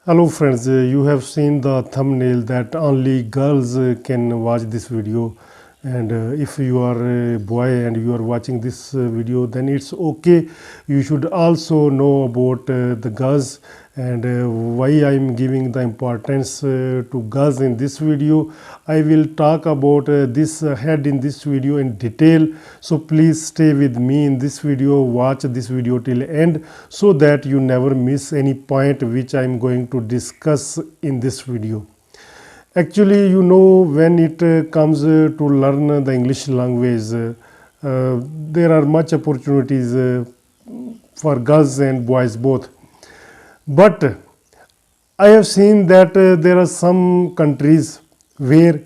Hello friends, you have seen the thumbnail that only girls can watch this video, and if you are a boy and you are watching this video, then it's okay. You should also know about the girls and why I'm giving the importance to girls in this video. I will talk about this head in this video in detail, so please stay with me in this video, watch this video till end so that you never miss any point which I'm going to discuss in this video. Actually, when it comes to learn the English language, there are much opportunities for girls and boys both. But I have seen that there are some countries where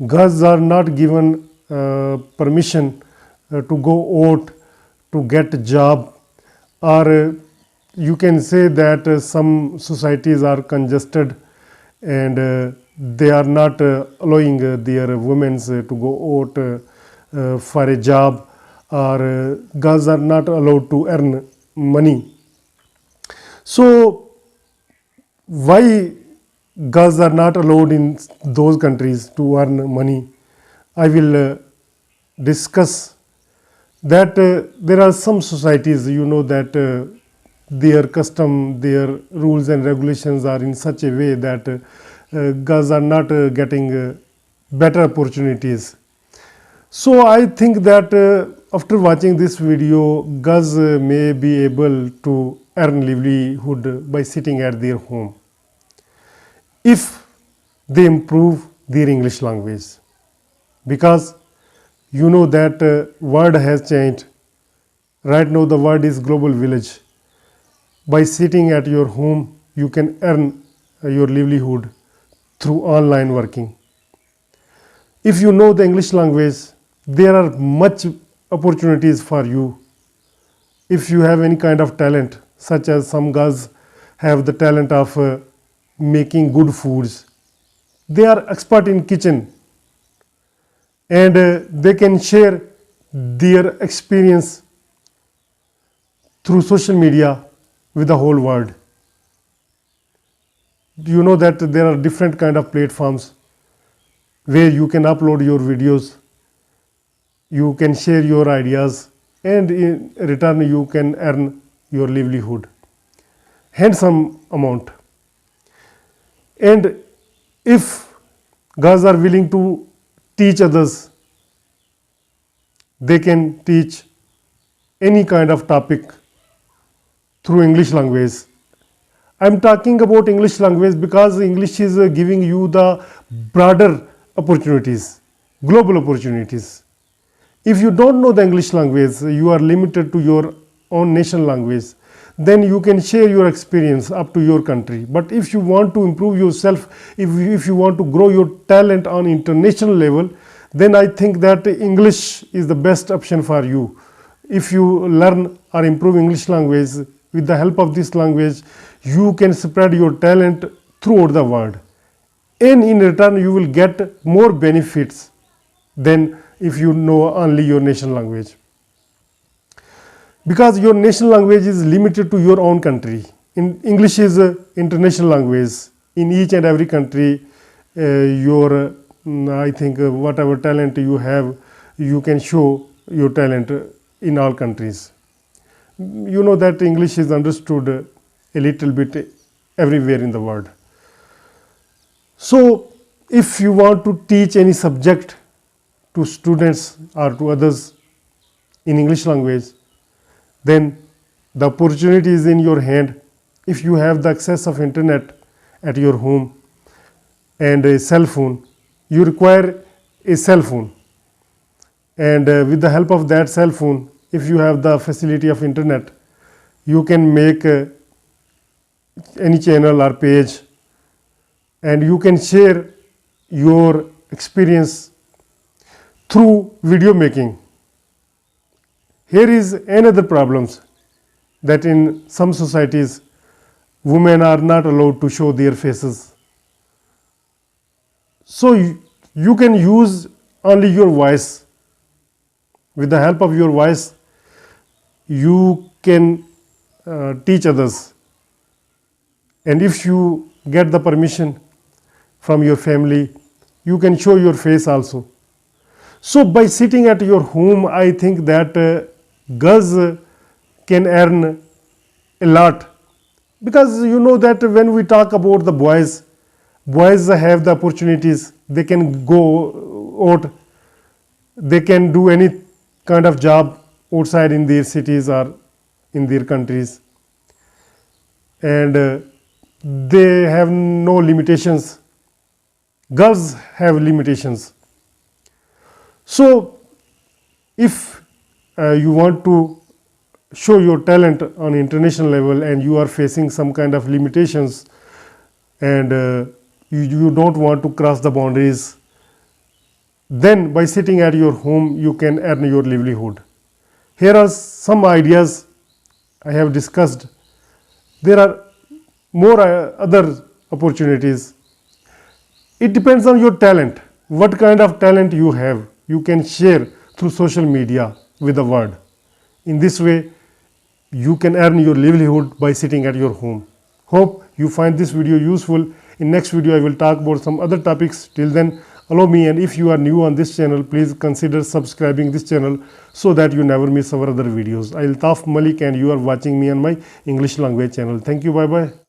girls are not given permission to go out to get a job, or you can say that some societies are congested and they are not allowing their women to go out for a job, or girls are not allowed to earn money. So why girls are not allowed in those countries to earn money? I will discuss that. There are some societies, that their custom, their rules and regulations are in such a way that girls are not getting better opportunities. So I think that after watching this video, girls may be able to earn livelihood by sitting at their home if they improve their English language, because that word has changed. Right now the word is global village. By sitting at your home, you can earn your livelihood through online working. If you know the English language, there are much opportunities for you. If you have any kind of talent, such as some girls have the talent of making good foods, they are expert in kitchen, and they can share their experience through social media with the whole world. You know that there are different kind of platforms where you can upload your videos, you can share your ideas, and in return you can earn your livelihood, handsome amount. And if girls are willing to teach others, they can teach any kind of topic through English language. I'm talking about English language because English is giving you the broader opportunities, global opportunities. If you don't know the English language, you are limited to your own national language, then you can share your experience up to your country. But if you want to improve yourself, if you want to grow your talent on international level, then I think that English is the best option for you. If you learn or improve English language, with the help of this language, you can spread your talent throughout the world. And in return, you will get more benefits than if you know only your national language. Because your national language is limited to your own country. English is an international language. In each and every country, I think whatever talent you have, you can show your talent in all countries. You know that English is understood a little bit everywhere in the world. So if you want to teach any subject to students or to others in English language, then the opportunity is in your hand. If you have the access of internet at your home and a cell phone, you require a cell phone, and with the help of that cell phone, if you have the facility of internet, you can make any channel or page, and you can share your experience through video making. Here is another problem, that in some societies, women are not allowed to show their faces. So you can use only your voice. With the help of your voice, you can teach others. And if you get the permission from your family. You can show your face also. So by sitting at your home, I think that girls can earn a lot, because you know that when we talk about the boys have the opportunities. They can go out, they can do any kind of job outside in their cities or in their countries, and they have no limitations. Girls have limitations. So if you want to show your talent on international level and you are facing some kind of limitations, and you don't want to cross the boundaries, then by sitting at your home you can earn your livelihood. Here are some ideas I have discussed. There are more other opportunities. It depends on your talent. What kind of talent you have, you can share through social media with the world. In this way, you can earn your livelihood by sitting at your home. Hope you find this video useful. In next video, I will talk about some other topics. Till then, allow me, and if you are new on this channel, please consider subscribing this channel so that you never miss our other videos. I am Altaf Malik and you are watching me on my English language channel. Thank you. Bye bye.